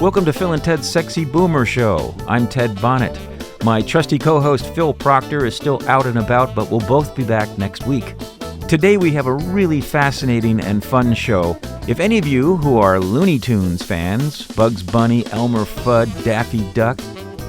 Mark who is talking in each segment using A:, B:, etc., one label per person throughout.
A: Welcome to Phil and Ted's Sexy Boomer Show. I'm Ted Bonnet. My trusty co-host Phil Proctor is still out and about, but we'll both be back next week. Today we have a really fascinating and fun show. If any of you who are Looney Tunes fans, Bugs Bunny, Elmer Fudd, Daffy Duck,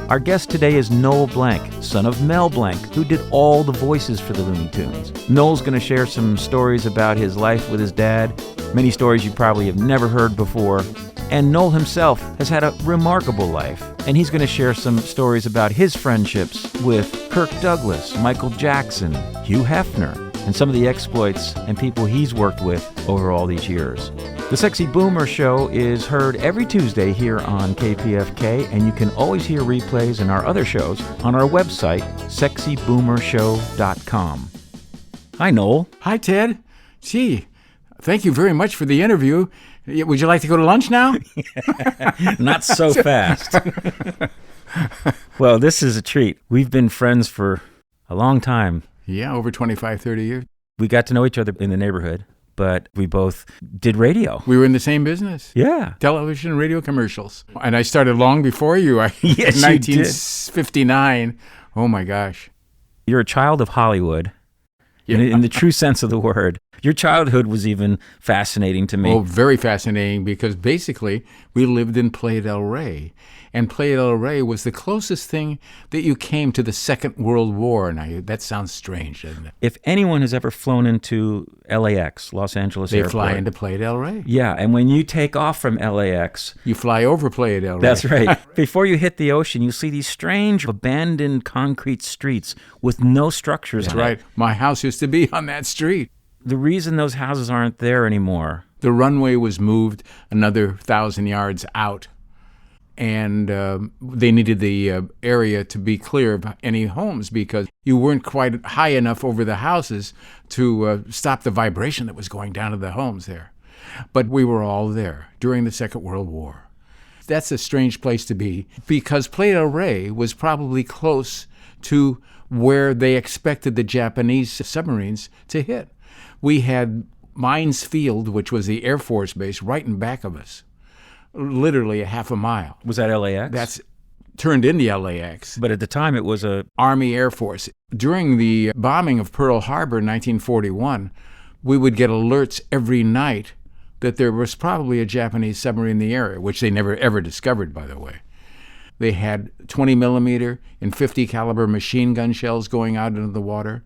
A: our guest today is Noel Blanc, son of Mel Blanc, who did all the voices for the Looney Tunes. Noel's going to share some stories about his life with his dad, many stories you probably have never heard before. And Noel himself has had a remarkable life, and he's going to share some stories about his friendships with Kirk Douglas, Michael Jackson, Hugh Hefner, and some of the exploits and people he's worked with over all these years. The Sexy Boomer Show is heard every Tuesday here on KPFK, and you can always hear replays and our other shows on our website, sexyboomershow.com. Hi, Noel.
B: Hi, Ted. Gee, thank you very much for the interview. Would you like to go to lunch now?
A: Not so fast. Well, this is a treat. We've been friends for a long time.
B: Yeah, over 25, 30 years.
A: We got to know each other in the neighborhood, but we both did radio.
B: We were in the same business.
A: Yeah.
B: Television and radio commercials. And I started long before you.
A: Yes,
B: in 1959. Oh, my gosh.
A: You're a child of Hollywood,
B: Yeah.
A: in the true sense of the word. Your childhood was even fascinating to me.
B: Oh, very fascinating, because basically we lived in Playa del Rey. And Playa del Rey was the closest thing that you came to the Second World War. Now, that sounds strange, doesn't it?
A: If anyone has ever flown into LAX, Los Angeles
B: They
A: Airport.
B: fly into Playa del Rey.
A: Yeah, and when you take off from LAX...
B: You fly over Playa del Rey.
A: That's right. Before you hit the ocean, you see these strange abandoned concrete streets with no structures
B: That's
A: on
B: right.
A: it.
B: My house used to be on that street.
A: The reason those houses aren't there anymore...
B: The runway was moved another 1,000 yards out, and they needed the area to be clear of any homes because you weren't quite high enough over the houses to stop the vibration that was going down to the homes there. But we were all there during the Second World War. That's a strange place to be because Playa del Rey was probably close to where they expected the Japanese submarines to hit. We had Mines Field, which was the Air Force base, right in back of us, literally a half a mile.
A: Was that LAX?
B: That's turned into LAX.
A: But at the time, it was a...
B: Army Air Force. During the bombing of Pearl Harbor in 1941, we would get alerts every night that there was probably a Japanese submarine in the area, which they never ever discovered, by the way. They had 20 millimeter and 50 caliber machine gun shells going out into the water.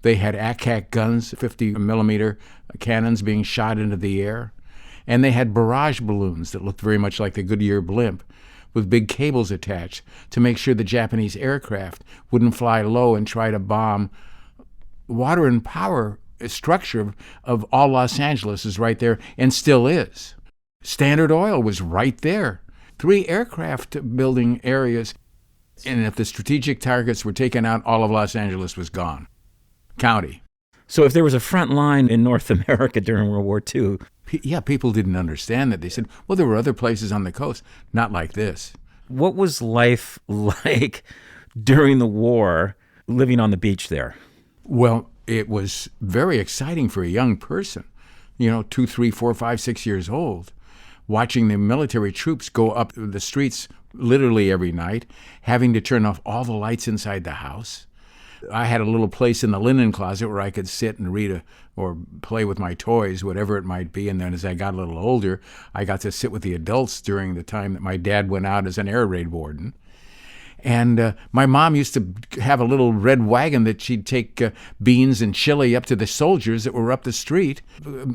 B: They had ACAC guns, 50 millimeter cannons being shot into the air. And they had barrage balloons that looked very much like the Goodyear blimp with big cables attached to make sure the Japanese aircraft wouldn't fly low and try to bomb. Water and power structure of all Los Angeles is right there and still is. Standard Oil was right there. 3 aircraft building areas. And if the strategic targets were taken out, all of Los Angeles was gone. County.
A: So if there was a front line in North America during World War II...
B: Yeah, people didn't understand that. They said, well, there were other places on the coast. Not like this.
A: What was life like during the war living on the beach there?
B: Well, it was very exciting for a young person, 2, 3, 4, 5, 6 years old, watching the military troops go up the streets literally every night, having to turn off all the lights inside the house. I had a little place in the linen closet where I could sit and read or play with my toys, whatever it might be. And then as I got a little older, I got to sit with the adults during the time that my dad went out as an air raid warden. And my mom used to have a little red wagon that she'd take beans and chili up to the soldiers that were up the street,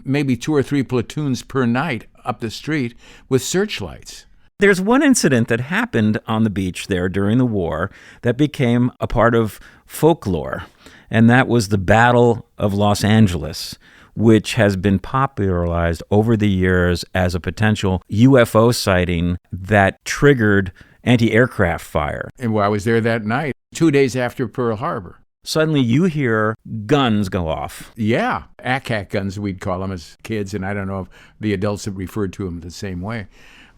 B: maybe 2 or 3 platoons per night up the street with searchlights.
A: There's one incident that happened on the beach there during the war that became a part of folklore, and that was the Battle of Los Angeles, which has been popularized over the years as a potential UFO sighting that triggered anti-aircraft fire.
B: And I was there that night, 2 days after Pearl Harbor.
A: Suddenly you hear guns go off.
B: Yeah, ACAC guns, we'd call them as kids, and I don't know if the adults have referred to them the same way.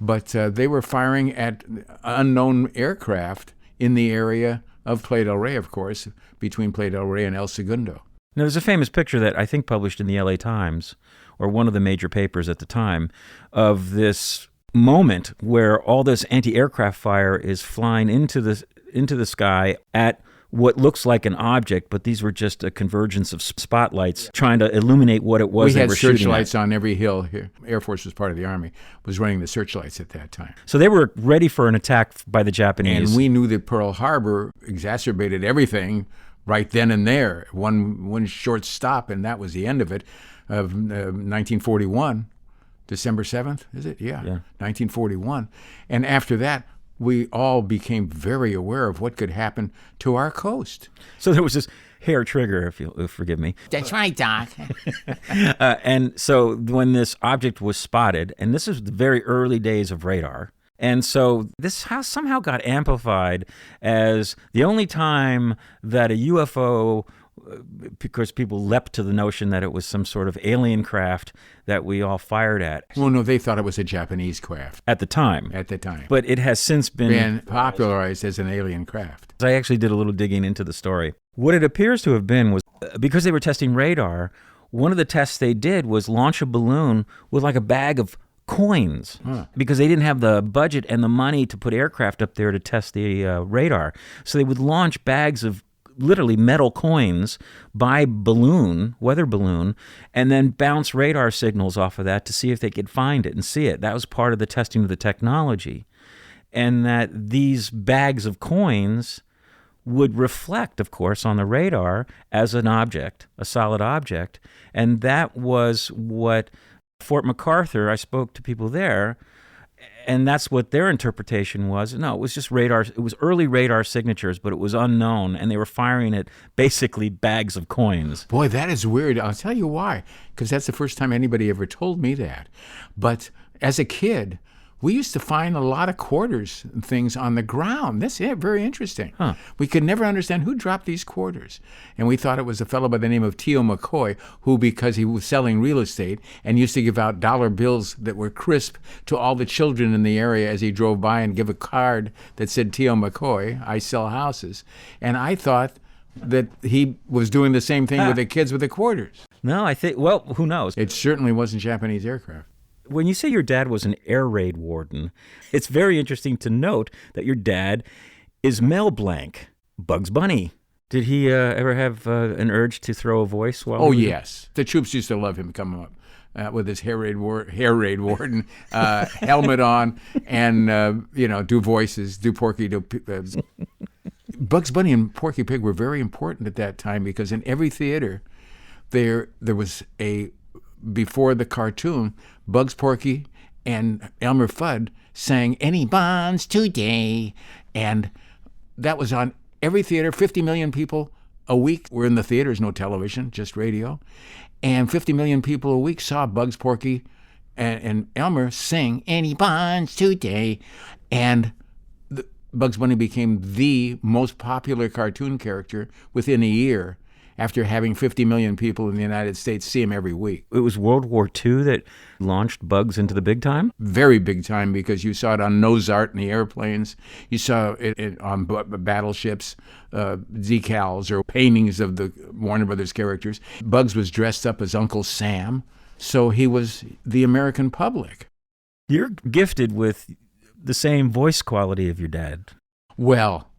B: But they were firing at unknown aircraft in the area of Playa del Rey, of course, between Playa del Rey and El Segundo.
A: Now, there's a famous picture that I think published in the LA Times, or one of the major papers at the time, of this moment where all this anti-aircraft fire is flying into the sky at what looks like an object, but these were just a convergence of spotlights trying to illuminate what it was they were shooting at.
B: We had searchlights on every hill here. Air Force was part of the Army, was running the searchlights at that time.
A: So they were ready for an attack by the Japanese.
B: And we knew that Pearl Harbor exacerbated everything right then and there. One short stop, and that was the end of it, of 1941. December 7th, is it? Yeah, 1941. And after that, we all became very aware of what could happen to our coast.
A: So there was this hair trigger, if you'll forgive me.
C: That's right, Doc.
A: And so when this object was spotted, and this is the very early days of radar, and so this somehow got amplified as the only time that a UFO, because people leapt to the notion that it was some sort of alien craft that we all fired at.
B: Well, no, they thought it was a Japanese craft.
A: At the time.
B: But
A: it has since been
B: popularized as an alien craft.
A: I actually did a little digging into the story. What it appears to have been was, because they were testing radar, one of the tests they did was launch a balloon with like a bag of coins, because they didn't have the budget and the money to put aircraft up there to test the radar. So they would launch bags of literally metal coins by balloon, weather balloon, and then bounce radar signals off of that to see if they could find it and see it. That was part of the testing of the technology. And that these bags of coins would reflect, of course, on the radar as an object, a solid object. And that was what Fort MacArthur, I spoke to people there, and that's what their interpretation was. No, it was just radar. It was early radar signatures, but it was unknown, and they were firing at basically bags of coins.
B: Boy, that is weird. I'll tell you why, because that's the first time anybody ever told me that. But as a kid, we used to find a lot of quarters and things on the ground. That's very interesting. We could never understand who dropped these quarters. And we thought it was a fellow by the name of T.O. McCoy, who, because he was selling real estate and used to give out dollar bills that were crisp to all the children in the area as he drove by, and give a card that said, T.O. McCoy, I sell houses. And I thought that he was doing the same thing with the kids with the quarters.
A: No, I think, well, who knows?
B: It certainly wasn't Japanese aircraft.
A: When you say your dad was an air raid warden, it's very interesting to note that your dad is Mel Blanc, Bugs Bunny. Did he ever have an urge to throw a voice?
B: Yes. The troops used to love him coming up with his hair raid warden helmet on, and do voices, do Porky. Bugs Bunny and Porky Pig were very important at that time, because in every theater there was before the cartoon, Bugs, Porky, and Elmer Fudd sang Any Bonds Today, and that was on every theater. 50 million people a week were in the theaters, no television, just radio, and 50 million people a week saw Bugs, Porky, and Elmer sing Any Bonds Today, and Bugs Bunny became the most popular cartoon character within a year, after having 50 million people in the United States see him every week.
A: It was World War II that launched Bugs into the big time?
B: Very big time, because you saw it on nose art in the airplanes. You saw it on battleships, decals or paintings of the Warner Brothers characters. Bugs was dressed up as Uncle Sam, so he was the American public.
A: You're gifted with the same voice quality of your dad.
B: Well,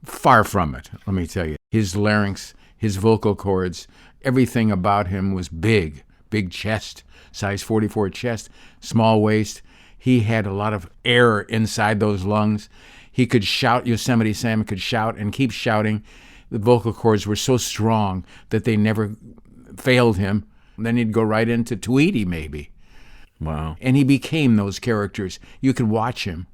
B: far from it, let me tell you. His larynx, his vocal cords, everything about him was big chest, size 44 chest, small waist. He had a lot of air inside those lungs. He could shout. Yosemite Sam could shout and keep shouting. The vocal cords were so strong that they never failed him. Then he'd go right into Tweety, maybe.
A: Wow.
B: And he became those characters. You could watch him,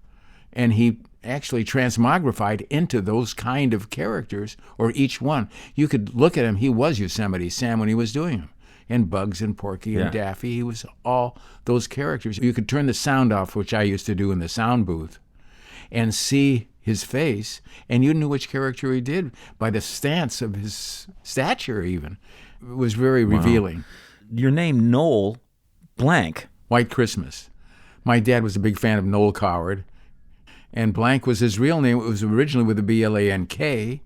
B: and he actually transmogrified into those kind of characters, or each one. You could look at him. He was Yosemite Sam when he was doing them. And Bugs and Porky and Daffy. He was all those characters. You could turn the sound off, which I used to do in the sound booth, and see his face, and you knew which character he did by the stance of his stature even. It was very revealing.
A: Your name, Noel Blanc.
B: White Christmas. My dad was a big fan of Noel Coward. And Blanc was his real name. It was originally with a B-L-A-N-K,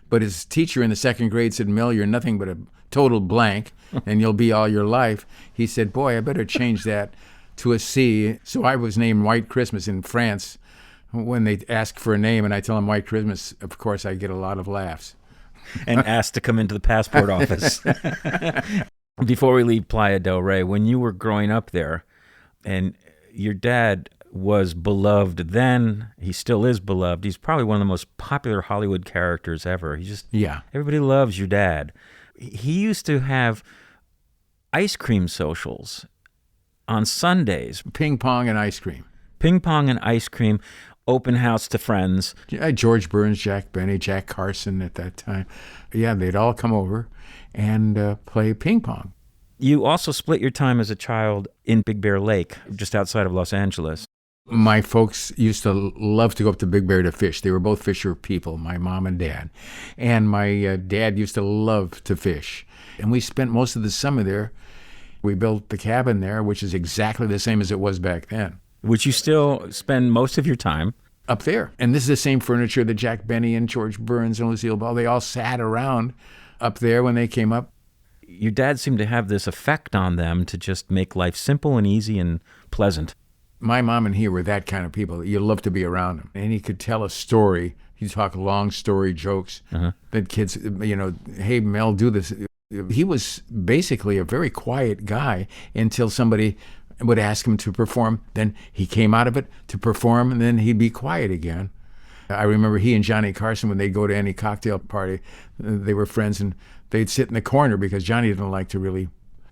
B: but his teacher in the second grade said, Mel, you're nothing but a total blank, and you'll be all your life. He said, boy, I better change that to a C. So I was named White Christmas in France. When they ask for a name and I tell them White Christmas, of course, I get a lot of laughs.
A: And asked to come into the passport office. Before we leave Playa del Rey, when you were growing up there, and your dad was beloved then, he still is beloved. He's probably one of the most popular Hollywood characters ever. Everybody loves your dad. He used to have ice cream socials on Sundays.
B: Ping pong and ice cream.
A: Ping pong and ice cream. Open house to friends.
B: Yeah, George Burns, Jack Benny, Jack Carson at that time. Yeah, they'd all come over and play ping pong.
A: You also split your time as a child in Big Bear Lake, just outside of Los Angeles.
B: My folks used to love to go up to Big Bear to fish. They were both fisher people, my mom and dad. And my dad used to love to fish. And we spent most of the summer there. We built the cabin there, which is exactly the same as it was back then.
A: Which you still spend most of your time
B: up there. And this is the same furniture that Jack Benny and George Burns and Lucille Ball, they all sat around up there when they came up.
A: Your dad seemed to have this effect on them to just make life simple and easy and pleasant.
B: My mom and he were that kind of people. You love to be around him. And he could tell a story. He'd talk long story jokes that kids, hey, Mel, do this. He was basically a very quiet guy until somebody would ask him to perform. Then he came out of it to perform, and then he'd be quiet again. I remember he and Johnny Carson, when they'd go to any cocktail party, they were friends, and they'd sit in the corner because Johnny didn't like to really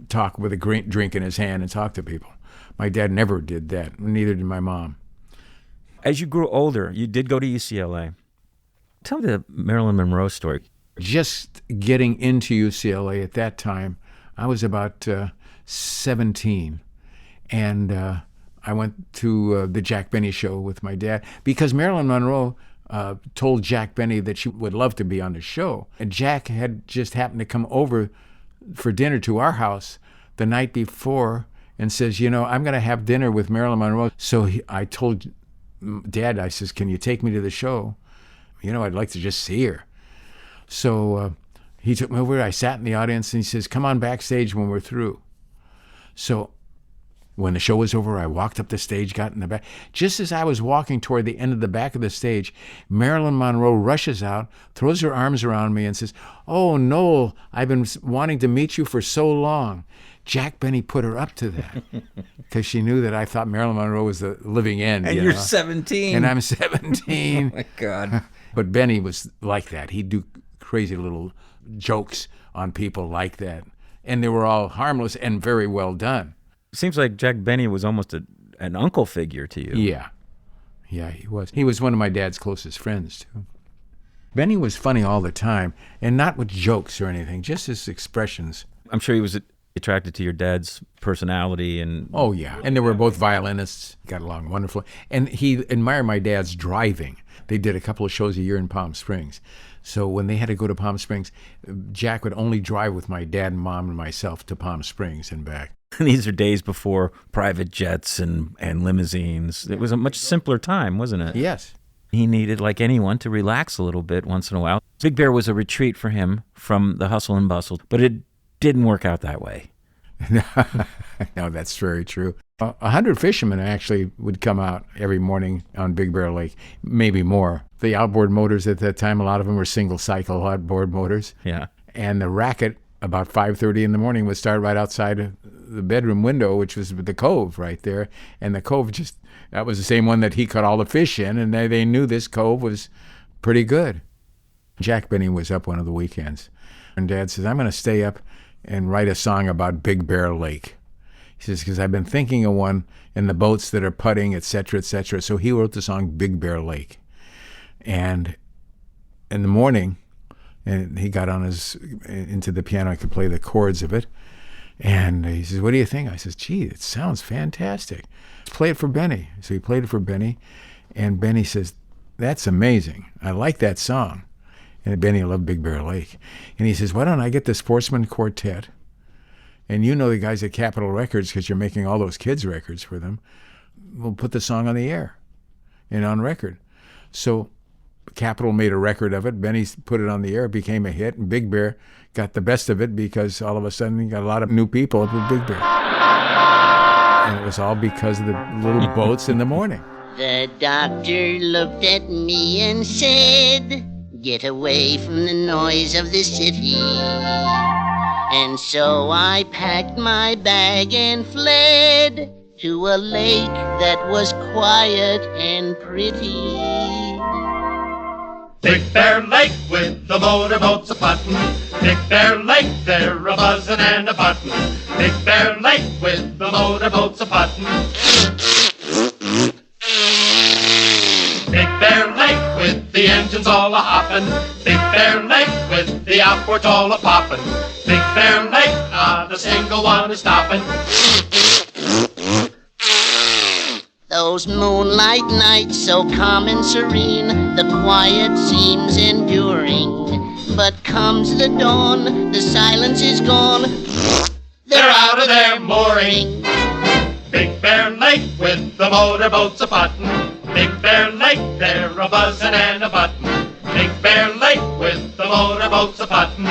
B: talk with a great drink in his hand and talk to people. My dad never did that. Neither did my mom.
A: As you grew older, you did go to UCLA. Tell me the Marilyn Monroe story.
B: Just getting into UCLA at that time, I was about 17. And I went to the Jack Benny show with my dad because Marilyn Monroe told Jack Benny that she would love to be on the show. And Jack had just happened to come over for dinner to our house the night before and says, I'm going to have dinner with Marilyn Monroe. So I told Dad, I says, can you take me to the show? I'd like to just see her. So he took me over. I sat in the audience and he says, come on backstage when we're through. So when the show was over, I walked up the stage, got in the back. Just as I was walking toward the end of the back of the stage, Marilyn Monroe rushes out, throws her arms around me and says, oh, Noel, I've been wanting to meet you for so long. Jack Benny put her up to that because she knew that I thought Marilyn Monroe was the living end.
A: And you're 17.
B: And I'm 17.
A: Oh, my God.
B: But Benny was like that. He'd do crazy little jokes on people like that. And they were all harmless and very well done.
A: Seems like Jack Benny was almost an uncle figure to you.
B: Yeah, he was. He was one of my dad's closest friends, too. Benny was funny all the time, and not with jokes or anything, just his expressions.
A: I'm sure he was attracted to your dad's personality.
B: Oh, yeah. And they were both violinists, got along wonderfully. And he admired my dad's driving. They did a couple of shows a year in Palm Springs. So when they had to go to Palm Springs, Jack would only drive with my dad and mom and myself to Palm Springs and back.
A: These are days before private jets and limousines. It was a much simpler time, wasn't it?
B: Yes.
A: He needed, like anyone, to relax a little bit once in a while. Big Bear was a retreat for him from the hustle and bustle, but it didn't work out that way.
B: No, that's very true. 100 fishermen actually would come out every morning on Big Bear Lake, maybe more. The outboard motors at that time, a lot of them were single-cycle outboard motors.
A: Yeah.
B: And the racket, about 5:30 in the morning, would start right outside of the bedroom window, which was the cove right there. And the cove that was the same one that he caught all the fish in, and they knew this cove was pretty good. Jack Benny was up one of the weekends. And Dad says, I'm going to stay up and write a song about Big Bear Lake. He says, because I've been thinking of one in the boats that are putting, et cetera, et cetera. So he wrote the song Big Bear Lake. And in the morning, and he got into the piano, I could play the chords of it. And he says, what do you think? I says, gee, it sounds fantastic. Play it for Benny. So he played it for Benny. And Benny says, that's amazing. I like that song. And Benny loved Big Bear Lake. And he says, why don't I get the Sportsman Quartet? And you know the guys at Capitol Records, because you're making all those kids' records for them. We'll put the song on the air and on record. So Capitol made a record of it. Benny put it on the air. It became a hit. And Big Bear got the best of it because all of a sudden he got a lot of new people up with Big Bear. And it was all because of the little boats in the morning.
C: The doctor looked at me and said, "Get away from the noise of the city." And so I packed my bag and fled to a lake that was quiet and pretty.
D: Big Bear Lake with the motorboats a-puttin'. Big Bear Lake, they're a-buzzin' and a-buttin'. Big Bear Lake with the motorboats a-puttin'. Big Bear Lake with the engines all a-hoppin'. Big Bear Lake with the outboards all a-poppin'. Big Bear Lake, not a single one is stoppin'.
C: Those moonlight nights so calm and serene, the quiet seems enduring. But comes the dawn, the silence is gone, they're out of their mooring.
D: Big Bear Lake with the motorboats a-puttin'. Big Bear Lake, they're a-buzzin' and a-buttin'. Big Bear Lake with the motorboats a-puttin'.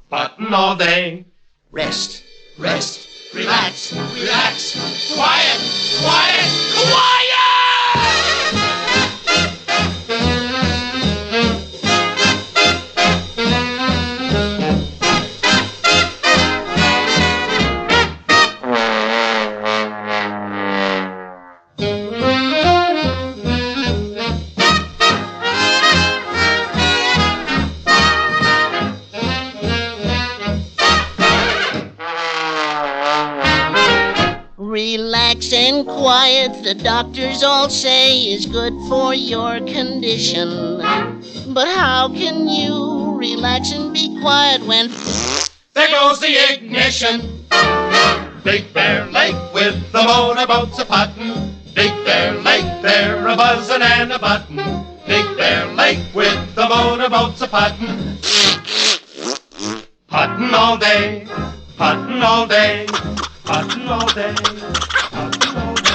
D: Puttin' all day.
C: Rest, rest, relax, relax,
D: Quiet, quiet, quiet!
C: Relax and quiet, the doctors all say, is good for your condition. But how can you relax and be quiet when
D: There goes the ignition. Big Bear Lake with the motorboats a-puttin'. Big Bear Lake, they're a-buzzin' and a-buttin'. Big Bear Lake with the motorboats a-puttin'. Puttin' all day, puttin' all day, puttin' all day, puttin' all day.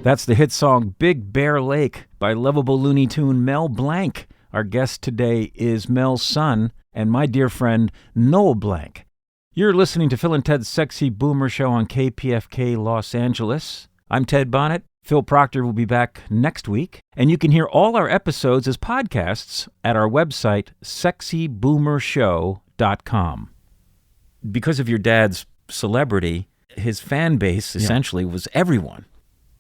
A: That's the hit song Big Bear Lake by lovable Looney Tune Mel Blanc. Our guest today is Mel's son and my dear friend Noel Blanc. You're listening to Phil and Ted's Sexy Boomer Show on KPFK Los Angeles. I'm Ted Bonnet. Phil Proctor will be back next week, and you can hear all our episodes as podcasts at our website, sexyboomershow.com. Because of your dad's celebrity, his fan base essentially was everyone.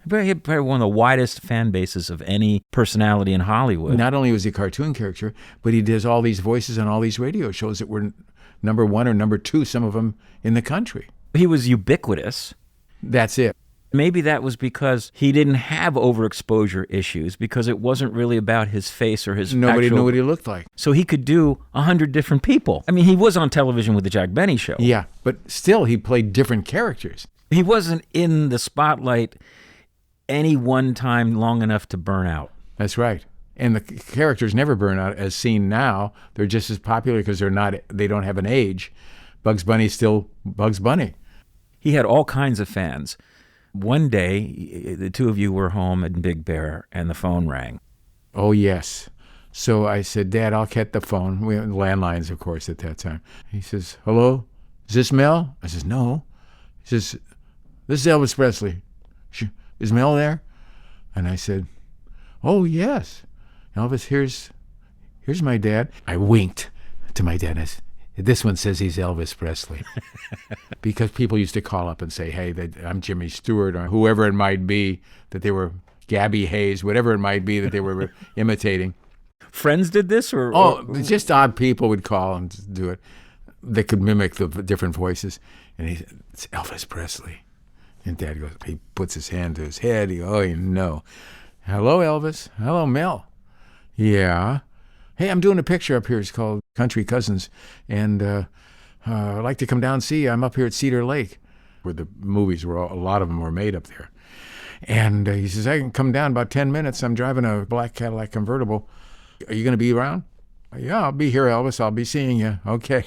A: He had probably one of the widest fan bases of any personality in Hollywood.
B: Not only was he a cartoon character, but he does all these voices on all these radio shows that were number one or number two, some of them in the country.
A: He was ubiquitous.
B: That's it.
A: Maybe that was because he didn't have overexposure issues, because it wasn't really about his face or his
B: Nobody knew what he looked like.
A: So he could do 100 different people. I mean, he was on television with the Jack Benny Show.
B: Yeah, but still he played different characters.
A: He wasn't in the spotlight any one time long enough to burn out.
B: That's right. And the characters never burn out as seen now. They're just as popular because they don't have an age. Bugs Bunny's still Bugs Bunny.
A: He had all kinds of fans. One day, the two of you were home at Big Bear and the phone rang.
B: Oh, yes. So I said, Dad, I'll get the phone. We had landlines, of course, at that time. He says, hello? Is this Mel? I says, no. He says, this is Elvis Presley. Is Mel there? And I said, oh, yes. Elvis, here's my dad. I winked to my dad. I said, this one says he's Elvis Presley. Because people used to call up and say, hey, I'm Jimmy Stewart, or whoever it might be, that they were Gabby Hayes, whatever it might be that they were imitating.
A: Friends did this? or
B: just odd people would call and do it. They could mimic the different voices. And he said, it's Elvis Presley. And Dad goes, he puts his hand to his head. He goes, oh, you know. Hello, Elvis. Hello, Mel. Yeah. Hey, I'm doing a picture up here. It's called Country Cousins. And I'd like to come down and see you. I'm up here at Cedar Lake, where the movies were, a lot of them were made up there. And he says, I can come down in about 10 minutes. I'm driving a black Cadillac convertible. Are you going to be around? Yeah, I'll be here, Elvis. I'll be seeing you. Okay.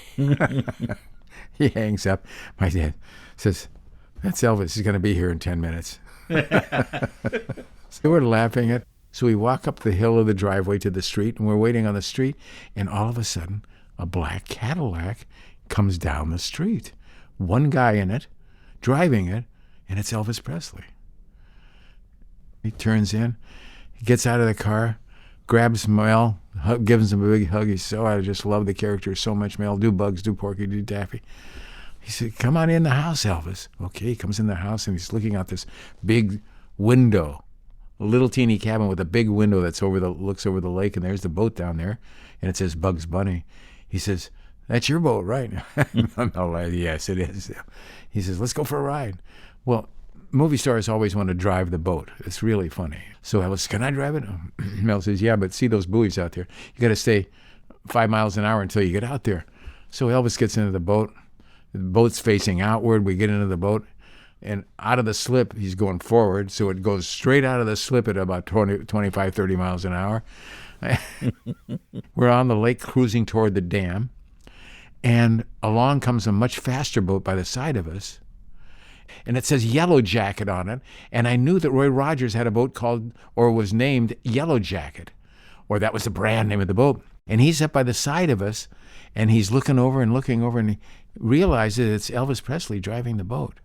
B: He hangs up. My dad says, that's Elvis. He's going to be here in 10 minutes. So we're laughing at So we walk up the hill of the driveway to the street, and we're waiting on the street, and all of a sudden, a black Cadillac comes down the street. One guy in it, driving it, and it's Elvis Presley. He turns in, he gets out of the car, grabs Mel, gives him a big hug. He said, "Oh, I just love the character so much, Mel. Do Bugs, do Porky, do Daffy." He said, "Come on in the house, Elvis." Okay, he comes in the house, and he's looking out this big window, a little teeny cabin with a big window that's looks over the lake, and there's the boat down there, and it says Bugs Bunny. He says, "That's your boat, right?" "Yes, it is." He says, "Let's go for a ride." Well, movie stars always want to drive the boat. It's really funny. So Elvis, "Can I drive it?" Mel says, "Yeah, but see those buoys out there? You got to stay 5 miles an hour until you get out there." So Elvis gets into the boat. The boat's facing outward. We get into the boat. And out of the slip, he's going forward. So it goes straight out of the slip at about 25, 30 miles an hour. We're on the lake cruising toward the dam. And along comes a much faster boat by the side of us. And it says Yellow Jacket on it. And I knew that Roy Rogers had a boat called, or was named, Yellow Jacket. Or that was the brand name of the boat. And he's up by the side of us. And he's looking over, and he realizes it's Elvis Presley driving the boat.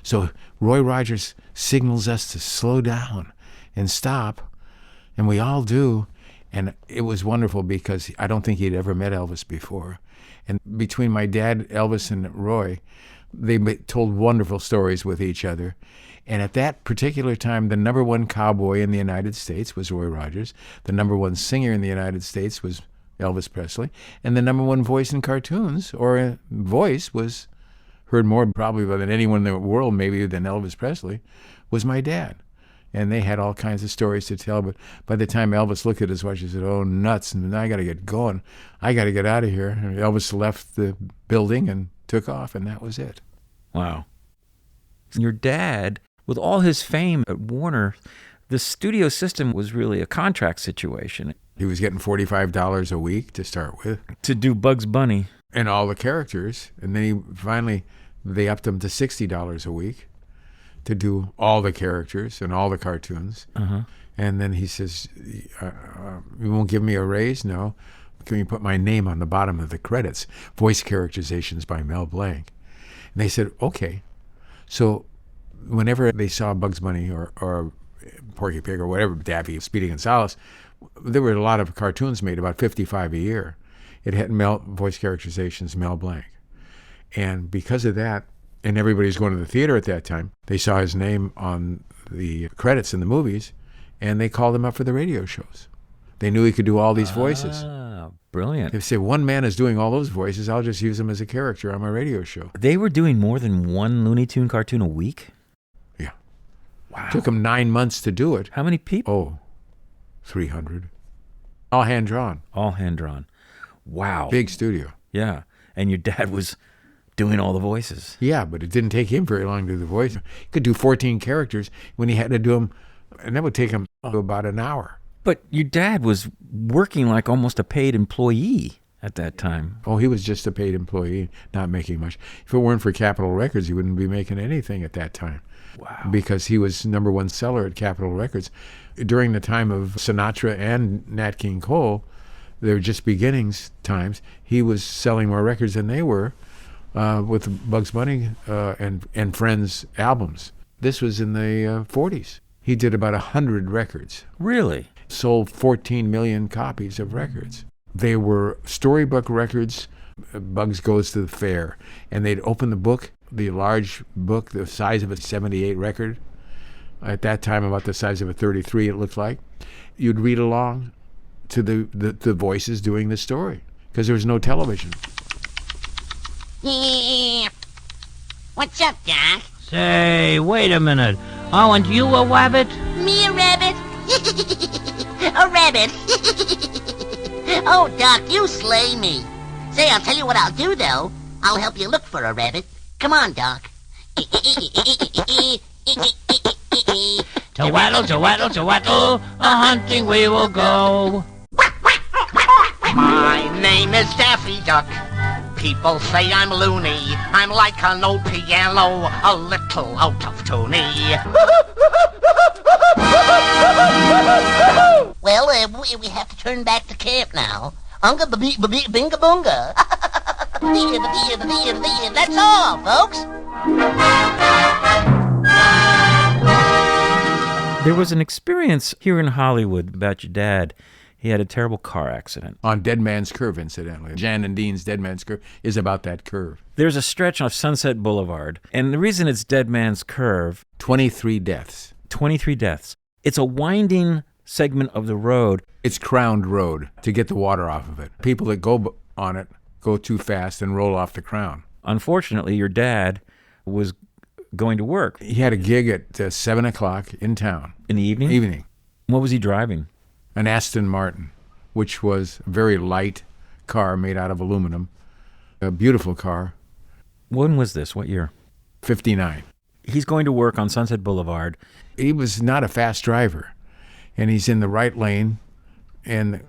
B: So Roy Rogers signals us to slow down and stop, and we all do. And it was wonderful because I don't think he'd ever met Elvis before. And between my dad, Elvis, and Roy, they told wonderful stories with each other. And at that particular time, the number one cowboy in the United States was Roy Rogers. The number one singer in the United States was Elvis Presley. And the number one voice in cartoons, or voice, was heard more probably than anyone in the world, maybe than Elvis Presley, was my dad. And they had all kinds of stories to tell. But by the time Elvis looked at his watch, he said, "Oh, nuts, and I got to get going. I got to get out of here." And Elvis left the building and took off, and that was it.
A: Wow. Your dad, with all his fame at Warner, the studio system was really a contract situation.
B: He was getting $45 a week to start with.
A: To do Bugs Bunny.
B: And all the characters. And then they upped him to $60 a week to do all the characters and all the cartoons.
A: Uh-huh.
B: And then he says, "You won't give me a raise?" "No." "Can you put my name on the bottom of the credits? Voice characterizations by Mel Blanc." And they said, "Okay." So whenever they saw Bugs Bunny or Porky Pig or whatever, Daffy, Speedy Gonzales, there were a lot of cartoons made, about 55 a year. It had voice characterizations, Mel Blanc. And because of that, and everybody was going to the theater at that time, they saw his name on the credits in the movies, and they called him up for the radio shows. They knew he could do all these voices.
A: Brilliant.
B: They say, one man is doing all those voices, I'll just use him as a character on my radio show.
A: They were doing more than one Looney Tune cartoon a week?
B: Yeah.
A: Wow.
B: Took them 9 months to do it.
A: How many people?
B: Oh, 300. All hand-drawn.
A: All hand-drawn. Wow.
B: Big studio.
A: Yeah. And your dad was doing all the voices.
B: Yeah, but it didn't take him very long to do the voice. He could do 14 characters when he had to do them, and that would take him about an hour.
A: But your dad was working like almost a paid employee at that time.
B: Oh, he was just a paid employee, not making much. If it weren't for Capitol Records, he wouldn't be making anything at that time.
A: Wow.
B: Because he was number one seller at Capitol Records. During the time of Sinatra and Nat King Cole, they were just beginnings times. He was selling more records than they were with Bugs Bunny and Friends albums. This was in the 40s. He did about 100 records.
A: Really?
B: Sold 14 million copies of records. They were storybook records. Bugs Goes to the Fair. And they'd open the book, the large book, the size of a 78 record. At that time, about the size of a 33, it looked like. You'd read along to the voices doing the story, because there was no television.
C: What's up, Doc?
E: Say, wait a minute. Aren't you a rabbit?
C: Me a rabbit? A rabbit? Oh, Doc, you slay me. Say, I'll tell you what I'll do, though. I'll help you look for a rabbit. Come on, Doc.
E: To waddle, a-hunting we will go.
F: My name is Daffy Duck. People say I'm loony. I'm like an old piano, a little out of tune.
C: Well, we have to turn back to camp now. Unga binga bunga. That's all, folks.
A: There was an experience here in Hollywood about your dad. He had a terrible car accident.
B: On Dead Man's Curve, incidentally. Jan and Dean's Dead Man's Curve is about that curve.
A: There's a stretch off Sunset Boulevard, and the reason it's Dead Man's Curve...
B: 23 deaths.
A: 23 deaths. It's a winding segment of the road.
B: It's crowned road to get the water off of it. People that go on it go too fast and roll off the crown.
A: Unfortunately, your dad was going to work.
B: He had a gig at 7 o'clock in town.
A: In the evening?
B: Evening.
A: What was he driving?
B: An Aston Martin, which was a very light car made out of aluminum. A beautiful car.
A: When was this? What year?
B: 59.
A: He's going to work on Sunset Boulevard.
B: He was not a fast driver, and he's in the right lane, and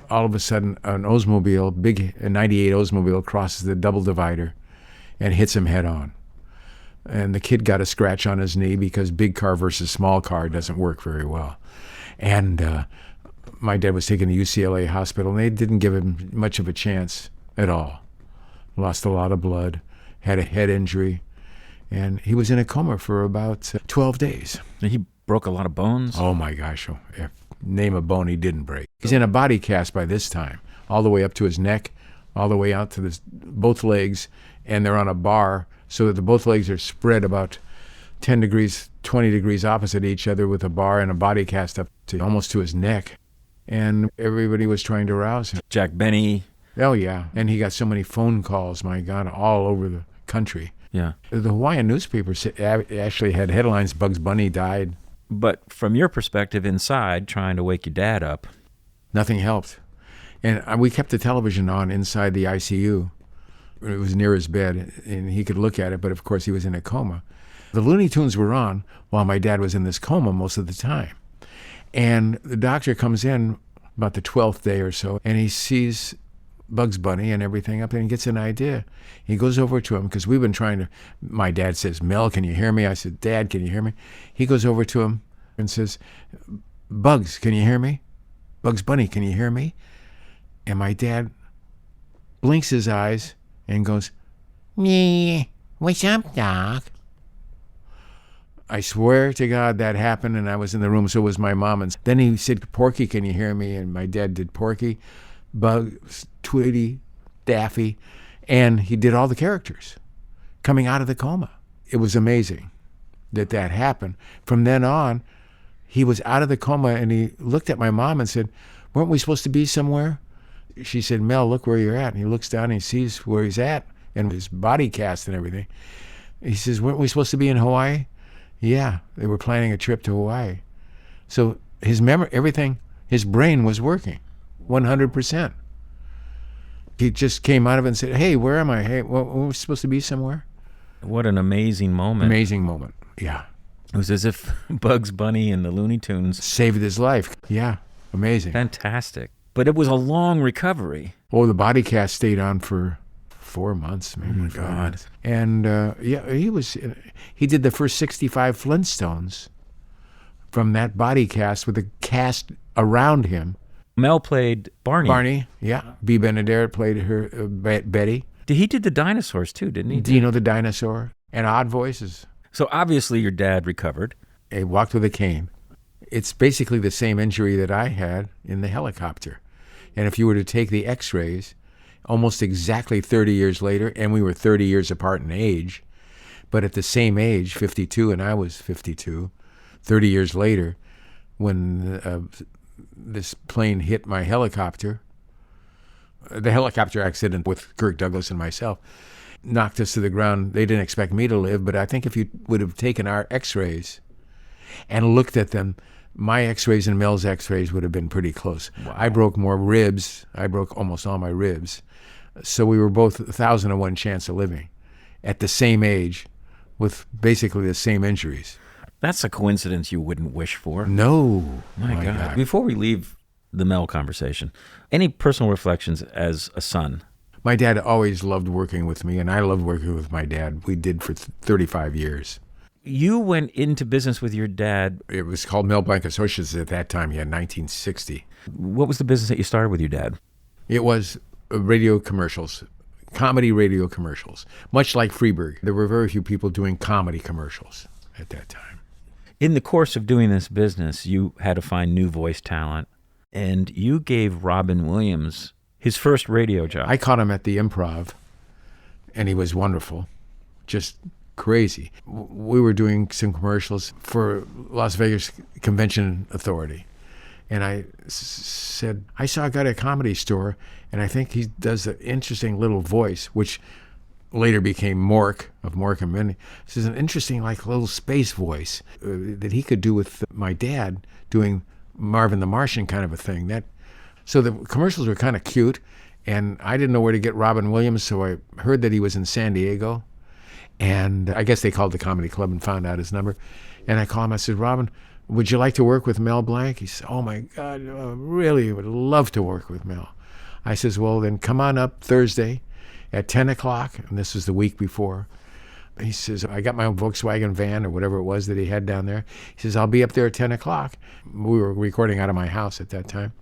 B: all of a sudden an Oldsmobile, big 98 Oldsmobile, crosses the double divider and hits him head on. And the kid got a scratch on his knee because big car versus small car doesn't work very well. And my dad was taken to UCLA hospital, and they didn't give him much of a chance at all. Lost a lot of blood, had a head injury, and he was in a coma for about 12 days.
A: He broke a lot of bones?
B: Oh my gosh, name a bone he didn't break. He's in a body cast by this time, all the way up to his neck, all the way out to both legs, and they're on a bar so that both legs are spread about 10 degrees, 20 degrees opposite each other with a bar and a body cast up to almost to his neck. And everybody was trying to rouse him.
A: Jack Benny.
B: Oh, yeah. And he got so many phone calls, my God, all over the country.
A: Yeah.
B: The Hawaiian newspapers actually had headlines, Bugs Bunny died.
A: But from your perspective inside, trying to wake your dad up.
B: Nothing helped. And we kept the television on inside the ICU. It was near his bed, and he could look at it, but of course he was in a coma. The Looney Tunes were on while my dad was in this coma most of the time. And the doctor comes in about the 12th day or so, and he sees Bugs Bunny and everything up there, and he gets an idea. He goes over to him, because we've been trying to, my dad says, Mel, can you hear me? I said, Dad, can you hear me? He goes over to him and says, Bugs, can you hear me? Bugs Bunny, can you hear me? And my dad blinks his eyes and goes,
F: Me, what's up, Doc?
B: I swear to God that happened, and I was in the room, so was my mom. And then he said, Porky, can you hear me? And my dad did Porky, Bugs, Tweety, Daffy, and he did all the characters coming out of the coma. It was amazing that happened. From then on, he was out of the coma, and he looked at my mom and said, weren't we supposed to be somewhere? She said, Mel, look where you're at. And he looks down and he sees where he's at and his body cast and everything. He says, weren't we supposed to be in Hawaii? Yeah, they were planning a trip to Hawaii. So his memory, everything, his brain was working 100%. He just came out of it and said, hey, where am I? Hey, we're supposed to be somewhere?
A: What an amazing moment.
B: Amazing moment, yeah.
A: It was as if Bugs Bunny and the Looney Tunes
B: saved his life. Yeah, amazing.
A: Fantastic. But it was a long recovery.
B: Oh, the body cast stayed on for 4 months, maybe.
A: Oh my God.
B: And yeah, he did the first 65 Flintstones from that body cast with a cast around him.
A: Mel played Barney.
B: Barney, yeah. B. Benaderet played her Betty.
A: He did the dinosaurs too, didn't he?
B: Dino the dinosaur and Odd Voices.
A: So obviously your dad recovered.
B: He walked with a cane. It's basically the same injury that I had in the helicopter. And if you were to take the x-rays, almost exactly 30 years later, and we were 30 years apart in age, but at the same age, 52, and I was 52, 30 years later, when this plane hit my helicopter, the helicopter accident with Kirk Douglas and myself, knocked us to the ground. They didn't expect me to live, but I think if you would have taken our x-rays and looked at them, my x-rays and Mel's x-rays would have been pretty close. Wow. I broke more ribs. I broke almost all my ribs. So we were both 1,001 chance of living at the same age with basically the same injuries.
A: That's a coincidence you wouldn't wish for.
B: No.
A: My God. Before we leave the Mel conversation, any personal reflections as a son?
B: My dad always loved working with me, and I loved working with my dad. We did for 35 years.
A: You went into business with your dad.
B: It was called Mel Blanc Associates at that time, 1960.
A: What was the business that you started with your dad?
B: It was radio commercials, comedy radio commercials. Much like Freeburg, there were very few people doing comedy commercials at that time.
A: In the course of doing this business, you had to find new voice talent, and you gave Robin Williams his first radio job.
B: I caught him at the Improv, and he was wonderful, just crazy. We were doing some commercials for Las Vegas Convention Authority, and I said, I saw a guy at a comedy store, and I think he does an interesting little voice, which later became Mork of Mork and Mindy. This is an interesting, like, little space voice that he could do with my dad doing Marvin the Martian kind of a thing. So the commercials were kind of cute, and I didn't know where to get Robin Williams, so I heard that he was in San Diego, and I guess they called the comedy club and found out his number. And I called him. I said, Robin, would you like to work with Mel Blanc? He said, oh my God, I really would love to work with Mel. I says, well, then come on up Thursday at 10 o'clock, and this was the week before. He says, I got my own Volkswagen van or whatever it was that he had down there. He says, I'll be up there at 10 o'clock. We were recording out of my house at that time.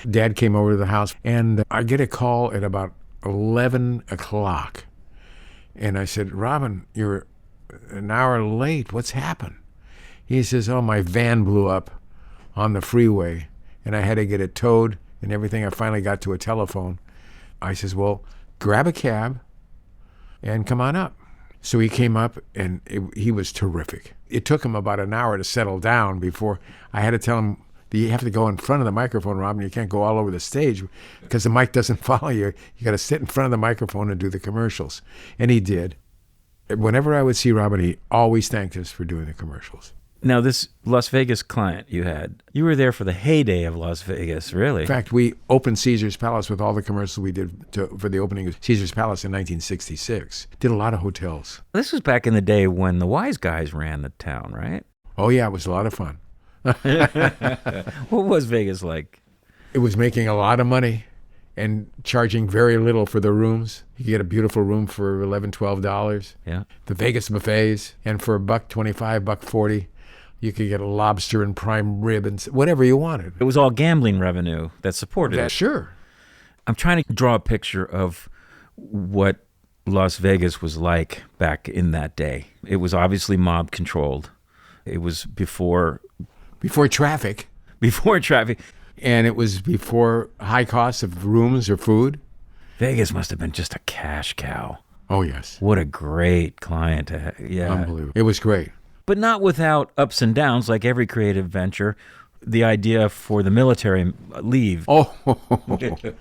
B: Dad came over to the house, and I get a call at about 11 o'clock. And I said, Robin, you're an hour late. What's happened? He says, oh, my van blew up on the freeway, and I had to get it towed and everything. I finally got to a telephone. I says, well, grab a cab and come on up. So he came up, and he was terrific. It took him about an hour to settle down before I had to tell him, you have to go in front of the microphone, Robin. You can't go all over the stage because the mic doesn't follow you. You got to sit in front of the microphone and do the commercials. And he did. Whenever I would see Robin, he always thanked us for doing the commercials.
A: Now, this Las Vegas client you were there for the heyday of Las Vegas, really.
B: In fact, we opened Caesar's Palace with all the commercials we did for the opening of Caesar's Palace in 1966. Did a lot of hotels.
A: This was back in the day when the wise guys ran the town, right?
B: Oh, yeah, it was a lot of fun.
A: What was Vegas like?
B: It was making a lot of money and charging very little for the rooms. You get a beautiful room for $11, $12.
A: Yeah.
B: The Vegas buffets, and for $1.25, $1.40, you could get a lobster and prime rib and whatever you wanted.
A: It was all gambling revenue that supported it.
B: Sure.
A: I'm trying to draw a picture of what Las Vegas was like back in that day. It was obviously mob controlled. It was before
B: traffic.
A: Before traffic.
B: And it was before high costs of rooms or food.
A: Vegas must have been just a cash cow.
B: Oh, yes.
A: What a great client to have. Yeah.
B: Unbelievable. It was great.
A: But not without ups and downs, like every creative venture. The idea for the military leave.
B: Oh,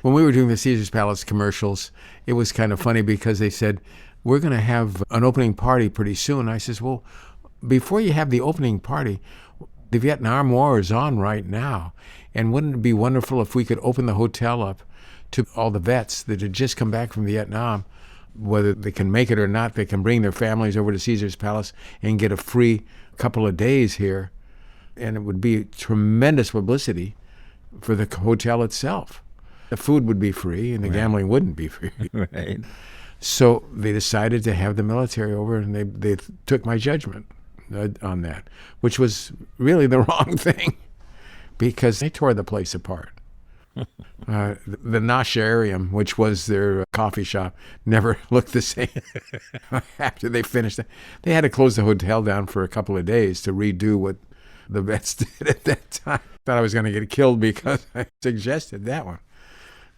B: when we were doing the Caesar's Palace commercials, it was kind of funny because they said, we're going to have an opening party pretty soon. I says, well, before you have the opening party, the Vietnam War is on right now. And wouldn't it be wonderful if we could open the hotel up to all the vets that had just come back from Vietnam? Whether they can make it or not, they can bring their families over to Caesar's Palace and get a free couple of days here. And it would be tremendous publicity for the hotel itself. The food would be free and the gambling wouldn't be free.
A: Right.
B: So they decided to have the military over, and they took my judgment on that, which was really the wrong thing because they tore the place apart. The Nosharium, which was their coffee shop, never looked the same after they finished it. They had to close the hotel down for a couple of days to redo what the vets did at that time. Thought I was going to get killed because I suggested that one.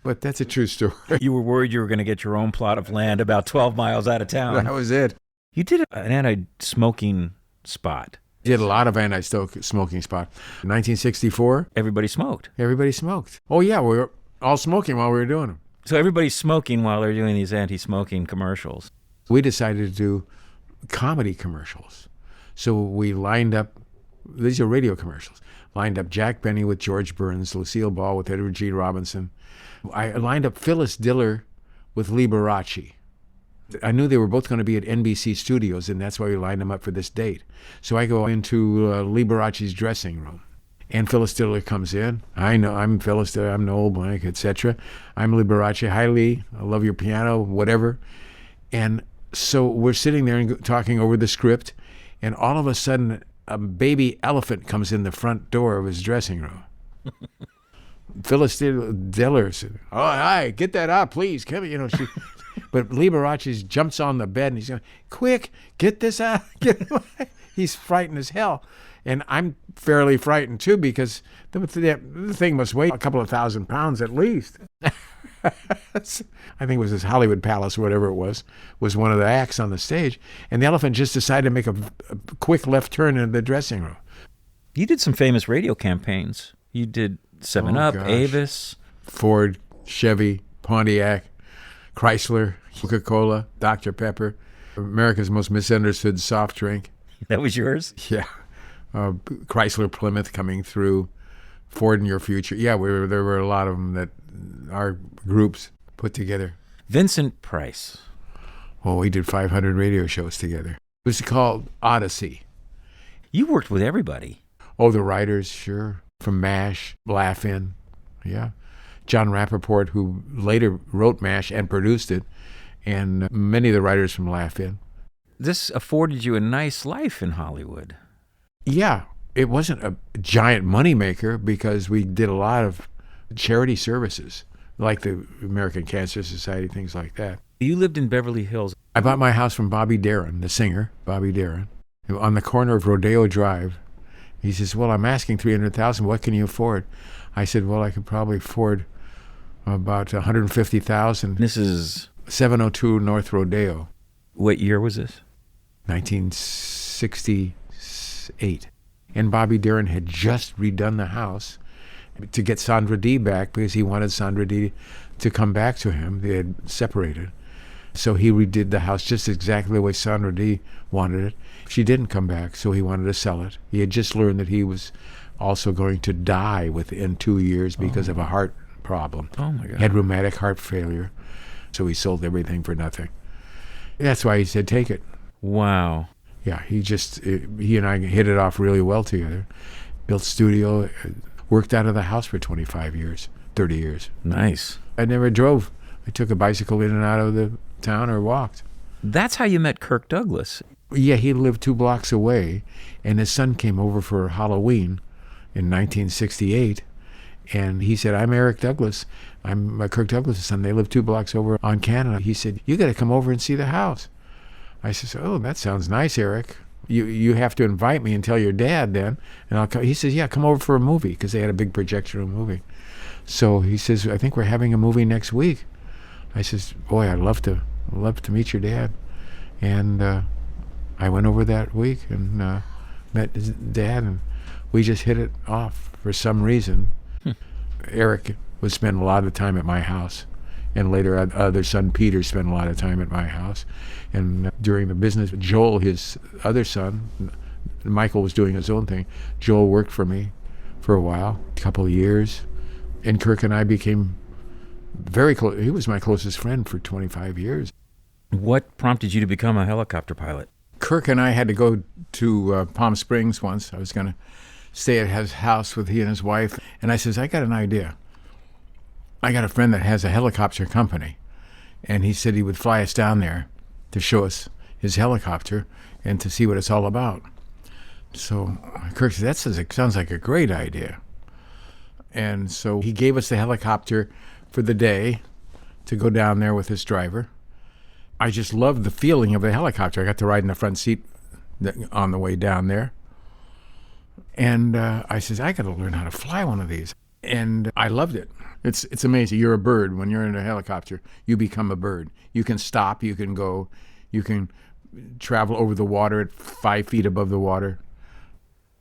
B: But that's a true story.
A: You were worried you were going to get your own plot of land about 12 miles out of town.
B: That was it.
A: You did an anti-smoking spot.
B: Did a lot of anti-smoking spot. In 1964.
A: Everybody smoked.
B: Everybody smoked. Oh, yeah, we were all smoking while we were doing them.
A: So everybody's smoking while they're doing these anti-smoking commercials.
B: We decided to do comedy commercials. So we lined up, these are radio commercials, lined up Jack Benny with George Burns, Lucille Ball with Edward G. Robinson. I lined up Phyllis Diller with Liberace. I knew they were both going to be at NBC Studios, and that's why we lined them up for this date. So I go into Liberace's dressing room, and Phyllis Diller comes in. I know, I'm Phyllis Diller, I'm Noel Blanc, etc. I'm Liberace. Hi, Lee, I love your piano, whatever. And so we're sitting there and talking over the script, and all of a sudden a baby elephant comes in the front door of his dressing room. Phyllis Diller said, "Oh, hi, get that out, please. Come, But Liberace jumps on the bed and he's going, "Quick, get this out." He's frightened as hell. And I'm fairly frightened too, because the thing must weigh a couple of 1,000 pounds at least. I think it was this Hollywood Palace or whatever it was one of the acts on the stage. And the elephant just decided to make a quick left turn into the dressing room.
A: You did some famous radio campaigns. You did 7-Up, Avis.
B: Ford, Chevy, Pontiac, Chrysler, Coca-Cola, Dr. Pepper, America's most misunderstood soft drink.
A: That was yours?
B: Yeah. Chrysler Plymouth coming through, Ford in Your Future. Yeah, there were a lot of them that our groups put together.
A: Vincent Price.
B: Oh, we did 500 radio shows together. It was called Odyssey.
A: You worked with everybody.
B: Oh, the writers, sure. From MASH, Laugh-In, yeah. John Rappaport, who later wrote MASH and produced it, and many of the writers from Laugh-In.
A: This afforded you a nice life in Hollywood.
B: Yeah, it wasn't a giant moneymaker because we did a lot of charity services, like the American Cancer Society, things like that.
A: You lived in Beverly Hills.
B: I bought my house from Bobby Darin, the singer, Bobby Darin, on the corner of Rodeo Drive. He says, "Well, I'm asking $300,000. What can you afford?" I said, "Well, I could probably afford about $150,000.
A: This is
B: 702 North Rodeo.
A: What year was this?
B: 1968. And Bobby Darin had just redone the house to get Sandra Dee back because he wanted Sandra Dee to come back to him. They had separated. So he redid the house just exactly the way Sandra Dee wanted it. She didn't come back, so he wanted to sell it. He had just learned that he was also going to die within 2 years because of a heart problem.
A: Oh, my God.
B: He had rheumatic heart failure, so he sold everything for nothing. That's why he said, "Take it."
A: Wow.
B: Yeah, he and I hit it off really well together. Built studio, worked out of the house for 25 years, 30 years.
A: Nice.
B: I never drove. I took a bicycle in and out of the town or walked.
A: That's how you met Kirk Douglas.
B: Yeah, he lived 2 blocks away, and his son came over for Halloween in 1968, and he said, "I'm Eric Douglas. I'm Kirk Douglas' son. They live 2 blocks over on Canada." He said, "You got to come over and see the house." I said, "Oh, that sounds nice, Eric. You have to invite me and tell your dad then, and I'll come." He says, "Yeah, come over for a movie," because they had a big projection room movie. So he says, "I think we're having a movie next week." I says, "Boy, I'd love to meet your dad." And I went over that week and met his dad, and we just hit it off for some reason. Eric would spend a lot of time at my house, and later other son Peter spent a lot of time at my house. And during the business, Joel, his other son, Michael was doing his own thing. Joel worked for me for a while, a couple of years, and Kirk and I became very close. He was my closest friend for 25 years.
A: What prompted you to become a helicopter pilot?
B: Kirk and I had to go to Palm Springs once. I was going to stay at his house with he and his wife. And I says, "I got an idea. I got a friend that has a helicopter company." And he said he would fly us down there to show us his helicopter and to see what it's all about. So Kirk said, "That sounds like a great idea." And so he gave us the helicopter for the day to go down there with his driver. I just loved the feeling of a helicopter. I got to ride in the front seat on the way down there. And I says, "I got to learn how to fly one of these." And I loved it. It's amazing. You're a bird. When you're in a helicopter, you become a bird. You can stop, you can go, you can travel over the water at 5 feet above the water.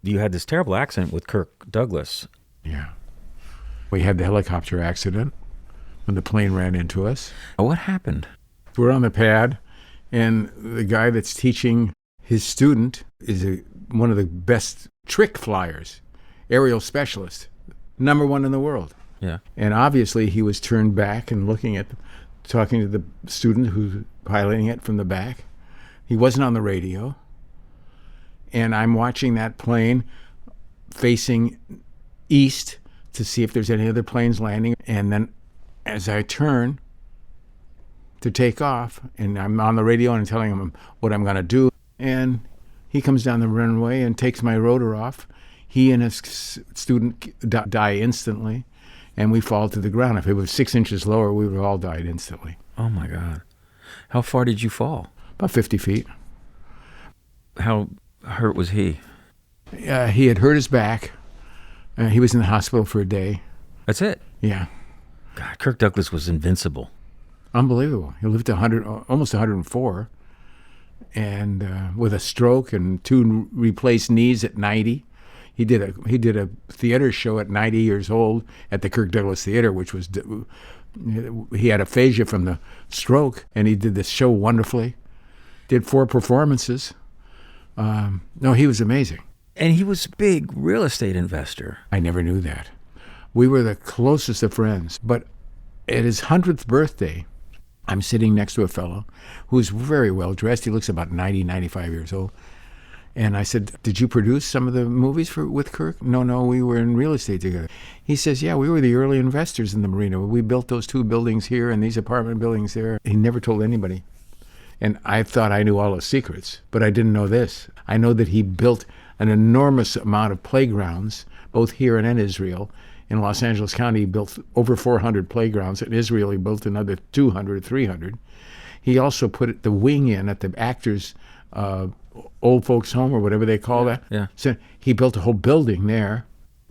A: You had this terrible accident with Kirk Douglas.
B: Yeah. We had the helicopter accident when the plane ran into us.
A: What happened?
B: We're on the pad, and the guy that's teaching his student is one of the best trick flyers, aerial specialist, #1 in the world.
A: Yeah.
B: And obviously he was turned back and talking to the student who's piloting it from the back. He wasn't on the radio. And I'm watching that plane facing east to see if there's any other planes landing. And then as I turn to take off, and I'm on the radio and telling him what I'm going to do, and He comes down the runway and takes my rotor off. He and his student die instantly, and we fall to the ground. If it was 6 inches lower, we would have all died instantly.
A: Oh, my God. How far did you fall?
B: About 50 feet.
A: How hurt was he?
B: He had hurt his back. He was in the hospital for a day.
A: That's it?
B: Yeah.
A: God, Kirk Douglas was invincible.
B: Unbelievable. He lived to 100, almost 104, and with a stroke and 2 replaced knees at 90. He did a theater show at 90 years old at the Kirk Douglas Theater, which was, he had aphasia from the stroke, and he did this show wonderfully. Did 4 performances. No, he was amazing.
A: And he was a big real estate investor.
B: I never knew that. We were the closest of friends. But at his 100th birthday, I'm sitting next to a fellow who's very well dressed. He looks about 90, 95 years old. And I said, did you produce some of the movies with Kirk? No, we were in real estate together. He says, yeah, we were the early investors in the marina. We built those 2 buildings here and these apartment buildings there. He never told anybody. And I thought I knew all his secrets, but I didn't know this. I know that he built an enormous amount of playgrounds, both here and in Israel. In Los Angeles County, he built over 400 playgrounds. In Israel, he built another 200, 300. He also put the wing in at the actors' old folks' home, or whatever they call that.
A: Yeah.
B: So he built a whole building there.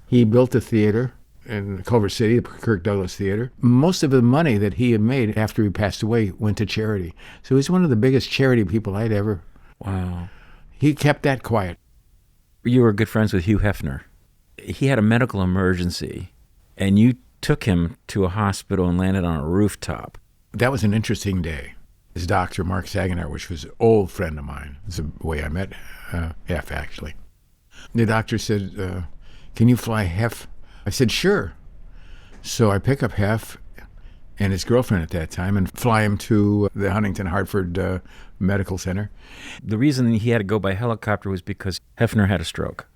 B: He built a theater in Culver City, the Kirk Douglas Theater. Most of the money that he had made after he passed away went to charity. So he's one of the biggest charity people I'd ever.
A: Wow.
B: He kept that quiet.
A: You were good friends with Hugh Hefner. He had a medical emergency, and you took him to a hospital and landed on a rooftop.
B: That was an interesting day. His doctor, Mark Saginaar, which was an old friend of mine. It's the way I met Hef, actually. The doctor said, can you fly Hef? I said, sure. So I pick up Hef and his girlfriend at that time and fly him to the Huntington Hartford Medical Center.
A: The reason he had to go by helicopter was because Hefner had a stroke.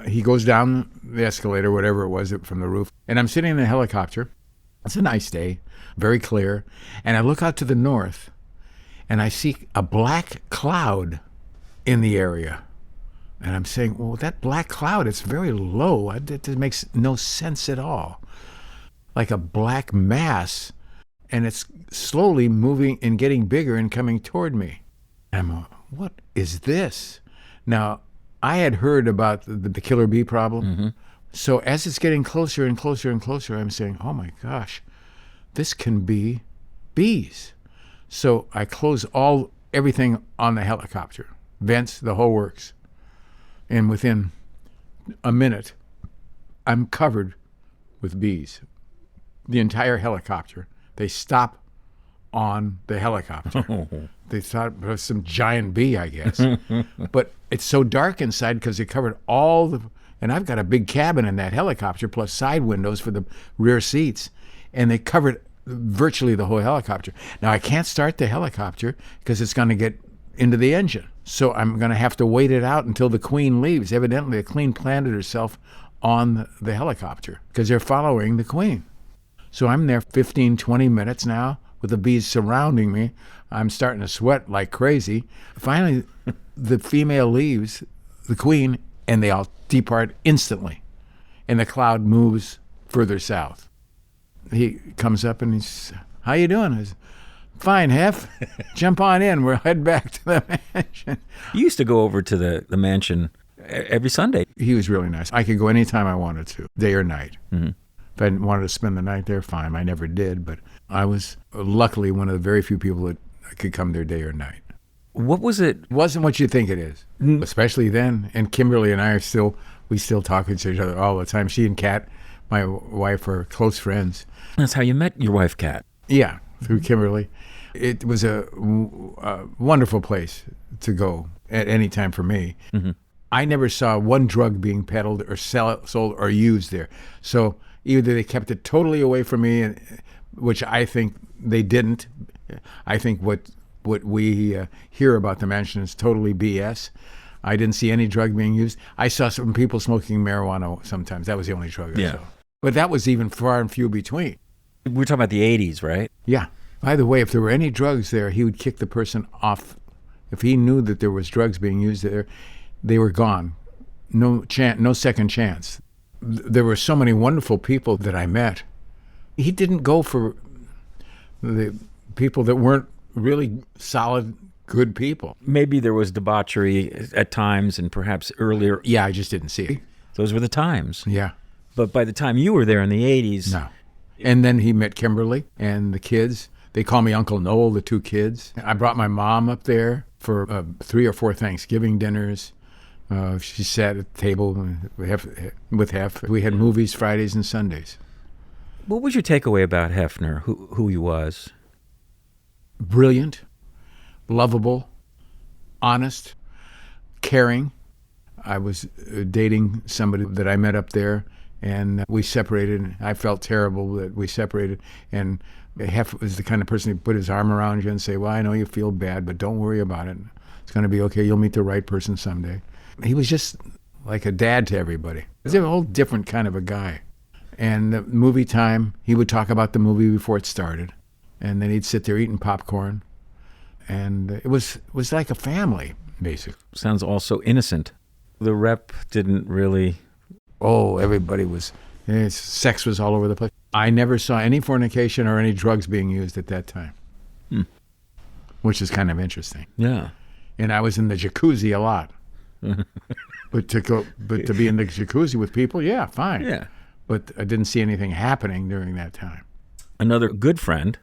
B: He goes down the escalator, whatever it was, from the roof, and I'm sitting in the helicopter. It's a nice day, very clear, and I look out to the north, and I see a black cloud in the area. And I'm saying, well, that black cloud, it's very low. It makes no sense at all. Like a black mass, and it's slowly moving and getting bigger and coming toward me. And I'm, what is this? Now, I had heard about the killer bee problem. Mm-hmm. So as it's getting closer and closer and closer, I'm saying, oh my gosh, this can be bees. So I close everything on the helicopter, vents, the whole works. And within a minute, I'm covered with bees. The entire helicopter. They stop on the helicopter. They thought it was some giant bee, I guess. But it's so dark inside because they covered and I've got a big cabin in that helicopter plus side windows for the rear seats. And they covered virtually the whole helicopter. Now, I can't start the helicopter because it's going to get into the engine. So I'm going to have to wait it out until the Queen leaves. Evidently, the Queen planted herself on the helicopter because they're following the Queen. So I'm there 15, 20 minutes now with the bees surrounding me. I'm starting to sweat like crazy. Finally, the female leaves, the Queen, and they all depart instantly. And the cloud moves further south. He comes up and he's, how you doing? I said, fine, Hef. Jump on in. We'll head back to the mansion.
A: You used to go over to the mansion every Sunday.
B: He was really nice. I could go anytime I wanted to, day or night.
A: Mm-hmm.
B: If I wanted to spend the night there, fine. I never did, but I was luckily one of the very few people that could come there day or night.
A: What was it?
B: It wasn't what you think it is, especially then. And Kimberly and I we still talk to each other all the time. She and Kat, my wife, are close friends.
A: That's how you met your wife, Kat.
B: Yeah, through Kimberly. It was a wonderful place to go at any time for me. Mm-hmm. I never saw one drug being peddled or sold or used there. So either they kept it totally away from me, which I think they didn't. I think what we hear about the mansion is totally BS. I didn't see any drug being used. I saw some people smoking marijuana sometimes. That was the only drug I saw. But that was even far and few between.
A: We're talking about the 80s, right?
B: Yeah. By the way, if there were any drugs there, he would kick the person off. If he knew that there was drugs being used there, they were gone. No second chance. There were so many wonderful people that I met. He didn't go for the people that weren't really solid, good people.
A: Maybe there was debauchery at times and perhaps earlier.
B: Yeah, I just didn't see it.
A: Those were the times.
B: Yeah.
A: But by the time you were there in the 80s...
B: No. And then he met Kimberly and the kids. They call me Uncle Noel, the two kids. I brought my mom up there for 3 or 4 Thanksgiving dinners. She sat at the table with Hef. We had movies Fridays and Sundays.
A: What was your takeaway about Hefner, who he was?
B: Brilliant, lovable, honest, caring. I was dating somebody that I met up there, and we separated. I felt terrible that we separated, and Hef was the kind of person who put his arm around you and say, well, I know you feel bad, but don't worry about it. It's going to be okay. You'll meet the right person someday. He was just like a dad to everybody. He was a whole different kind of a guy. And the movie time, he would talk about the movie before it started. And then he'd sit there eating popcorn. And it was like a family, basically.
A: Sounds also innocent. The rep didn't really...
B: Oh, everybody was... sex was all over the place. I never saw any fornication or any drugs being used at that time. Which is kind of interesting.
A: Yeah.
B: And I was in the jacuzzi a lot. But to be in the jacuzzi with people, yeah, fine.
A: Yeah.
B: But I didn't see anything happening during that time.
A: Another good friend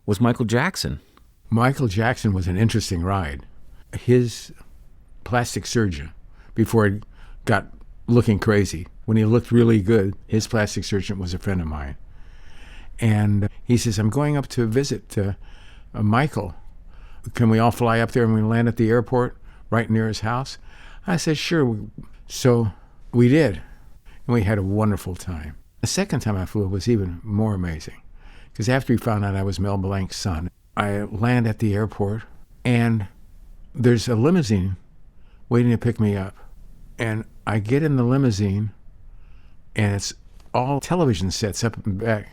A: was Michael Jackson.
B: Michael Jackson was an interesting ride. His plastic surgeon, before he got looking crazy, when he looked really good, his plastic surgeon was a friend of mine. And he says, I'm going up to visit Michael. Can we all fly up there and we land at the airport right near his house? I said, sure. So we did. And we had a wonderful time. The second time I flew was even more amazing. Because after he found out I was Mel Blanc's son, I land at the airport, and there's a limousine waiting to pick me up. And I get in the limousine, and it's all television sets up and back,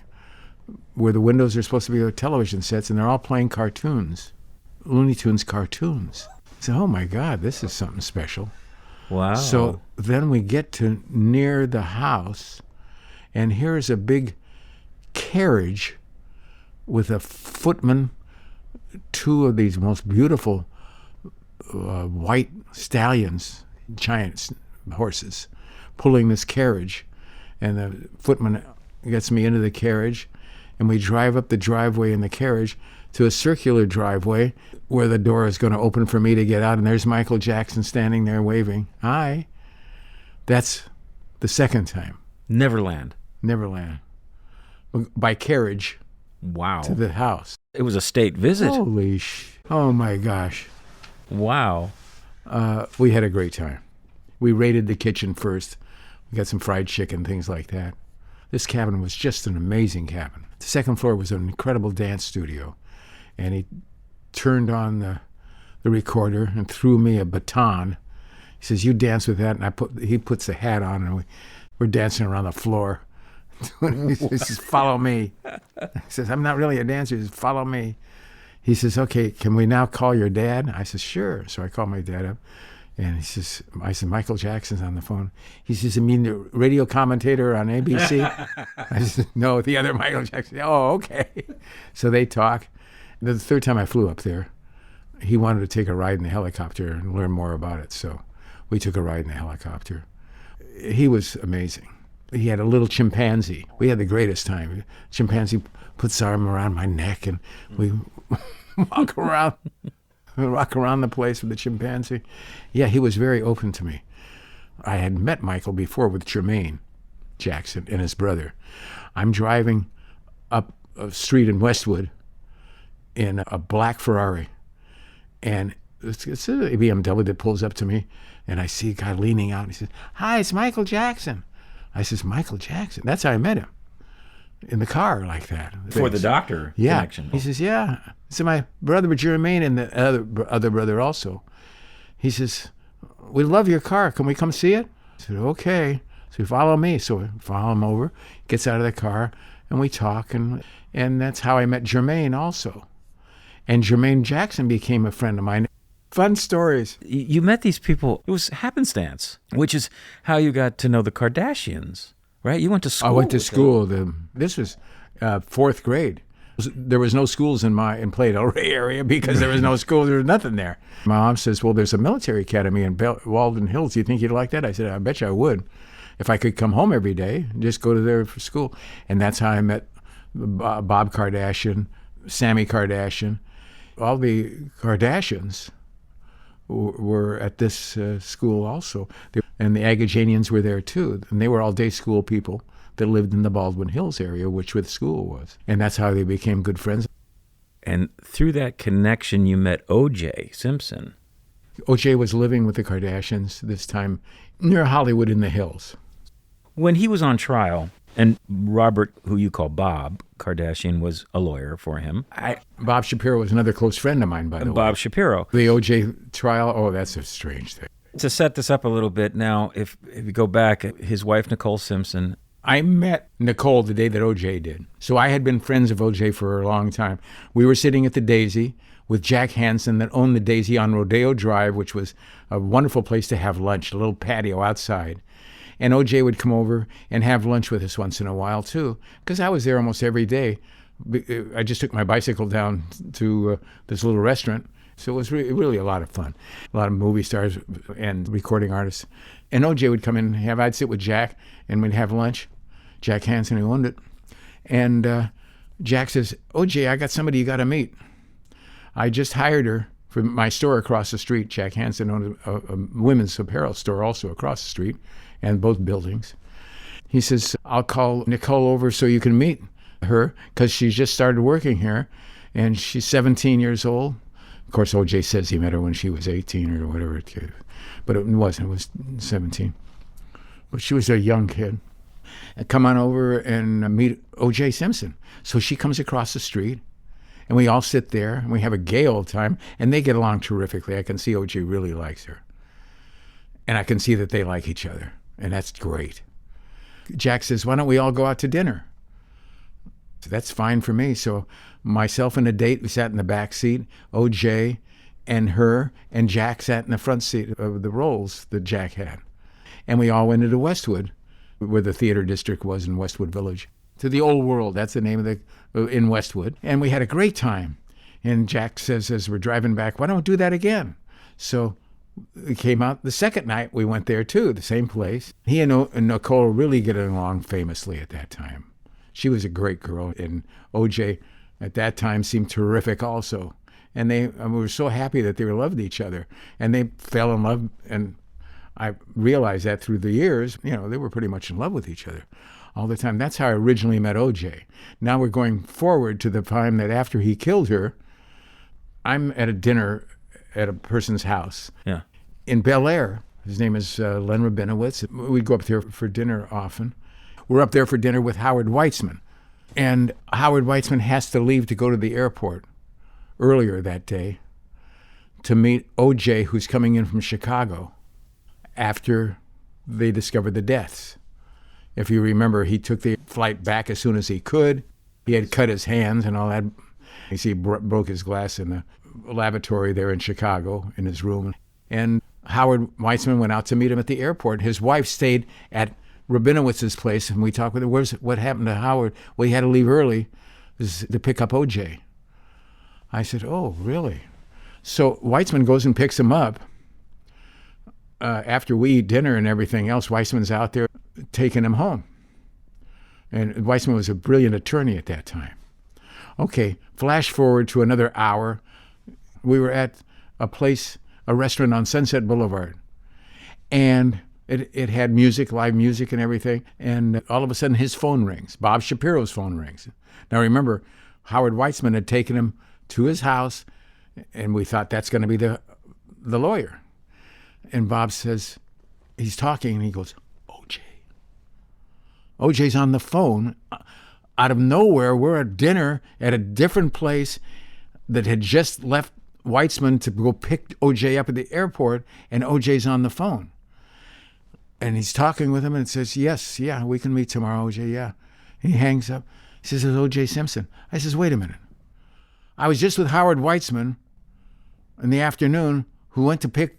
B: where the windows are supposed to be television sets, and they're all playing cartoons, Looney Tunes cartoons. I said, oh my God, this is something special.
A: Wow.
B: So then we get to near the house, and here's a big carriage with a footman, 2 of these most beautiful white stallions, giant horses, pulling this carriage. And the footman gets me into the carriage, and we drive up the driveway in the carriage to a circular driveway where the door is going to open for me to get out, and there's Michael Jackson standing there waving, hi. That's the second time.
A: Neverland.
B: By carriage.
A: Wow.
B: To the house.
A: It was a state visit.
B: Oh my gosh.
A: Wow.
B: We had a great time. We raided the kitchen first. We got some fried chicken, things like that. This cabin was just an amazing cabin. The second floor was an incredible dance studio. And he turned on the recorder and threw me a baton. He says, you dance with that. And he puts the hat on, and we're dancing around the floor. He says, follow me. He says, I'm not really a dancer. He says, follow me. He says, okay, can we now call your dad? I said, sure. So I called my dad up. And he says, I said, Michael Jackson's on the phone. He says, you mean the radio commentator on ABC? I said, no, the other Michael Jackson. Oh, okay. So they talk. The third time I flew up there, he wanted to take a ride in the helicopter and learn more about it. So we took a ride in the helicopter. He was amazing. He had a little chimpanzee. We had the greatest time. Chimpanzee puts his arm around my neck, and we walk around the place with the chimpanzee. Yeah, he was very open to me. I had met Michael before with Jermaine Jackson and his brother. I'm driving up a street in Westwood in a black Ferrari, and it's a BMW that pulls up to me, and I see a guy leaning out, and he says, hi, it's Michael Jackson. I says, Michael Jackson? That's how I met him, in the car like that.
A: For the doctor connection.
B: He says, yeah. So my brother Jermaine and the other brother also. He says, we love your car. Can we come see it? I said, okay. So he follow me. So we follow him over, gets out of the car, and we talk. And that's how I met Jermaine also. And Jermaine Jackson became a friend of mine. Fun stories.
A: You met these people. It was happenstance, which is how you got to know the Kardashians, right? You went to school.
B: I went to
A: with
B: school. This was fourth grade. There was no schools in Playa area because there was no school. There was nothing there. My mom says, well, there's a military academy in Walden Hills. Do you think you'd like that? I said, I bet you I would. If I could come home every day, just go to there for school. And that's how I met Bob Kardashian, Sammy Kardashian. All the Kardashians were at this school also. And the Agajanians were there too. And they were all day school people that lived in the Baldwin Hills area, which where the school was. And that's how they became good friends.
A: And through that connection, you met OJ Simpson.
B: OJ was living with the Kardashians this time near Hollywood in the hills.
A: When he was on trial, and Robert, who you call Bob Kardashian, was a lawyer for him.
B: Bob Shapiro was another close friend of mine, by the way.
A: Bob Shapiro.
B: The OJ trial, oh, that's a strange thing.
A: To set this up a little bit now, if you go back, his wife, Nicole Simpson.
B: I met Nicole the day that OJ did. So I had been friends of OJ for a long time. We were sitting at the Daisy with Jack Hansen that owned the Daisy on Rodeo Drive, which was a wonderful place to have lunch, a little patio outside. And OJ would come over and have lunch with us once in a while, too, because I was there almost every day. I just took my bicycle down to this little restaurant. So it was really a lot of fun. A lot of movie stars and recording artists. And OJ would come in and I'd sit with Jack and we'd have lunch. Jack Hansen, who owned it. And Jack says, OJ, I got somebody you got to meet. I just hired her for my store across the street. Jack Hansen owned a women's apparel store also across the street, and both buildings. He says, I'll call Nicole over so you can meet her because she just started working here, and she's 17 years old. Of course, OJ says he met her when she was 18 or whatever, but it wasn't. It was 17. But she was a young kid. Come on over and meet OJ Simpson. So she comes across the street, and we all sit there, and we have a gay old time, and they get along terrifically. I can see OJ really likes her. And I can see that they like each other, and that's great. Jack says, why don't we all go out to dinner? So that's fine for me. So myself and a date, we sat in the back seat, OJ and her, and Jack sat in the front seat of the rolls that Jack had. And we all went into Westwood, where the theater district was in Westwood Village, to the Old World. That's the name of in Westwood. And we had a great time. And Jack says, as we're driving back, why don't we do that again? So it came out the second night. We went there too, the same place. He and Nicole really getting along famously at that time. She was a great girl. And OJ at that time seemed terrific also. And we were so happy that they loved each other. And they fell in love. And I realized that through the years, they were pretty much in love with each other all the time. That's how I originally met OJ. Now we're going forward to the time that after he killed her, I'm at a dinner at a person's house in Bel Air. His name is Len Rabinowitz. We'd go up there for dinner often. We're up there for dinner with Howard Weitzman. And Howard Weitzman has to leave to go to the airport earlier that day to meet OJ, who's coming in from Chicago after they discovered the deaths. If you remember, he took the flight back as soon as he could. He had cut his hands and all that. You see, he broke his glass in the lavatory there in Chicago in his room. And Howard Weitzman went out to meet him at the airport. His wife stayed at Rabinowitz's place, and we talked with her. What happened to Howard? Well, he had to leave early to pick up OJ. I said, oh, really? So Weitzman goes and picks him up. After we eat dinner and everything else, Weitzman's out there taking him home. And Weitzman was a brilliant attorney at that time. Okay, flash forward to another hour. We were at a restaurant on Sunset Boulevard. And it had music, live music and everything. And all of a sudden his phone rings. Bob Shapiro's phone rings. Now remember, Howard Weitzman had taken him to his house, and we thought that's going to be the lawyer. And Bob says, he's talking, and he goes, OJ. OJ's on the phone. Out of nowhere, we're at dinner at a different place that had just left Weitzman to go pick OJ up at the airport, and OJ's on the phone. And he's talking with him and says, yes, yeah, we can meet tomorrow, OJ, yeah. And he hangs up. He says, it's OJ Simpson. I says, wait a minute. I was just with Howard Weitzman in the afternoon who went to pick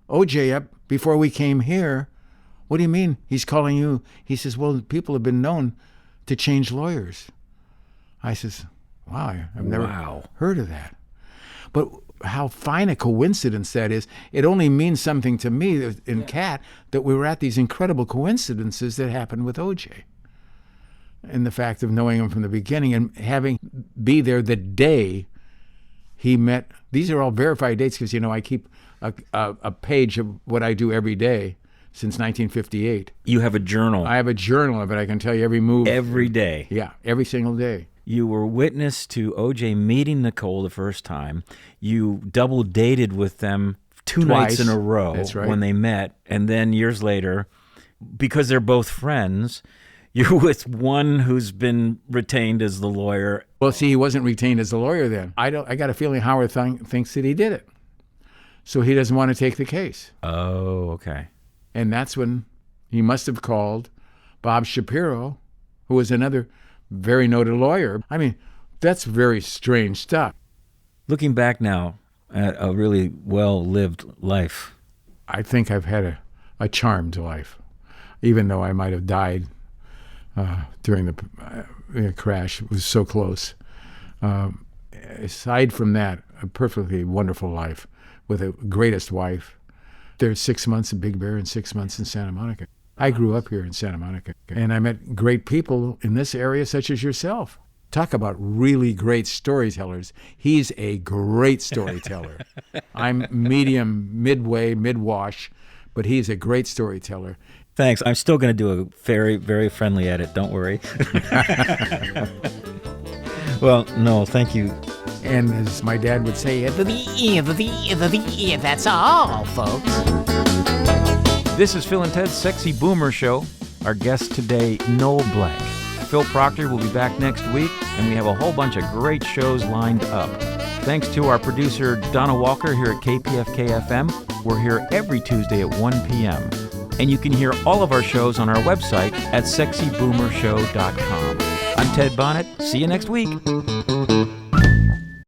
B: OJ up before we came here. What do you mean he's calling you? He says, well, people have been known to change lawyers. I says, wow, I've never heard of that. But how fine a coincidence that is. It only means something to me in Cat that we were at these incredible coincidences that happened with OJ. And the fact of knowing him from the beginning and having be there the day he met. These are all verified dates because, I keep a page of what I do every day since 1958.
A: You have a journal.
B: I have a journal of it. I can tell you every move.
A: Every day.
B: Yeah, every single day.
A: You were witness to O.J. meeting Nicole the first time. You double dated with them twice nights in a row.
B: That's right.
A: When they met. And then years later, because they're both friends, you're with one who's been retained as the lawyer.
B: Well, see, he wasn't retained as the lawyer then. I got a feeling Howard thinks that he did it. So he doesn't want to take the case.
A: Oh, okay.
B: And that's when he must have called Bob Shapiro, who was another very noted lawyer. I mean, that's very strange stuff.
A: Looking back now at a really well-lived life.
B: I think I've had a charmed life, even though I might have died during the crash. It was so close. Aside from that, a perfectly wonderful life with the greatest wife. There's 6 months in Big Bear and 6 months in Santa Monica. I grew up here in Santa Monica, and I met great people in this area, such as yourself. Talk about really great storytellers. He's a great storyteller. I'm medium, midway, mid-wash, but he's a great storyteller.
A: Thanks. I'm still going to do a very, very friendly edit. Don't worry. Well, no, thank you.
B: And as my dad would say,
F: That's all, folks.
A: This is Phil and Ted's Sexy Boomer Show. Our guest today, Noel Blanc. Phil Proctor will be back next week, and we have a whole bunch of great shows lined up. Thanks to our producer, Donna Walker, here at KPFK-FM. We're here every Tuesday at 1 p.m. And you can hear all of our shows on our website at sexyboomershow.com. I'm Ted Bonnet. See you next week.